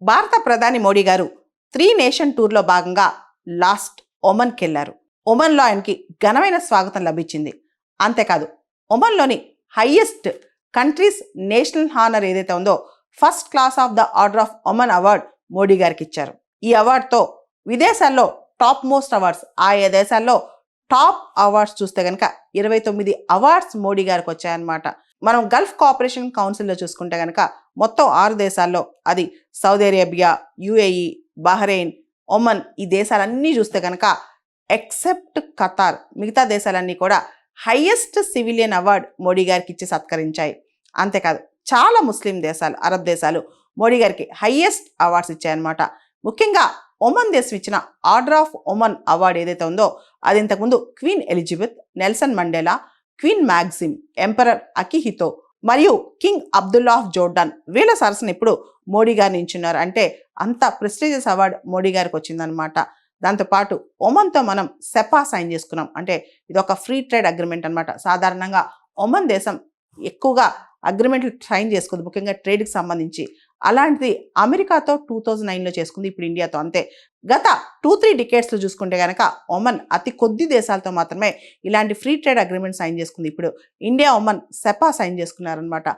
భారత ప్రధాని మోడీ గారు 3 నేషన్ టూర్లో భాగంగా లాస్ట్ ఒమన్కి వెళ్లారు. ఒమన్లో ఆయనకి ఘనమైన స్వాగతం లభించింది. అంతేకాదు ఒమన్లోని హైయెస్ట్ కంట్రీస్ నేషనల్ హానర్ ఏదైతే ఉందో first class of the order of Oman award Modi గారికి ఇచ్చారు. ఈ అవార్డుతో విదేశాల్లో టాప్ మోస్ట్ అవార్డ్స్, ఆయా దేశాల్లో టాప్ అవార్డ్స్ చూస్తే కనుక 29 అవార్డ్స్ మోడీ గారికి వచ్చాయన్నమాట. మనం గల్ఫ్ కోఆపరేషన్ కౌన్సిల్లో చూసుకుంటే కనుక మొత్తం 6 దేశాల్లో, అది Saudi Arabia, UAE, Bahrain, Oman, ఈ దేశాలన్నీ చూస్తే కనుక ఎక్సెప్ట్ ఖతార్, మిగతా దేశాలన్నీ కూడా హైయెస్ట్ సివిలియన్ అవార్డ్ మోడీ గారికి ఇచ్చి సత్కరించాయి. అంతేకాదు చాలా ముస్లిం దేశాలు, అరబ్ దేశాలు మోడీ గారికి హైయెస్ట్ అవార్డ్స్ ఇచ్చాయన్నమాట. ముఖ్యంగా ఒమన్ దేశం ఇచ్చిన ఆర్డర్ ఆఫ్ ఒమన్ అవార్డు ఏదైతే ఉందో అది ఇంతకుముందు queen Elizabeth, Nelson Mandela, queen Maxim, emperor Akihito మరియు కింగ్ అబ్దుల్లా ఆఫ్ జోర్డాన్, వీళ్ళ సరసన ఇప్పుడు మోడీ గారిని ఇచ్చున్నారు. అంటే అంత ప్రెస్టీజియస్ అవార్డు మోడీ గారికి వచ్చిందనమాట. దాంతోపాటు ఒమన్తో మనం సెపా సైన్ చేసుకున్నాం. అంటే ఇది ఒక ఫ్రీ ట్రేడ్ అగ్రిమెంట్ అనమాట. సాధారణంగా ఒమన్ దేశం ఎక్కువగా అగ్రిమెంట్లు సైన్ చేసుకుంది, ముఖ్యంగా ట్రేడ్కి సంబంధించి. అలాంటిది అమెరికాతో 2009లో చేసుకుంది, ఇప్పుడు ఇండియాతో. అంతే గత 2-3 డికేట్స్లో చూసుకుంటే కనుక ఒమన్ అతి కొద్ది దేశాలతో మాత్రమే ఇలాంటి ఫ్రీ ట్రేడ్ అగ్రిమెంట్ సైన్ చేసుకుంది. ఇప్పుడు ఇండియా ఒమన్ సెపా సైన్ చేసుకున్నారనమాట.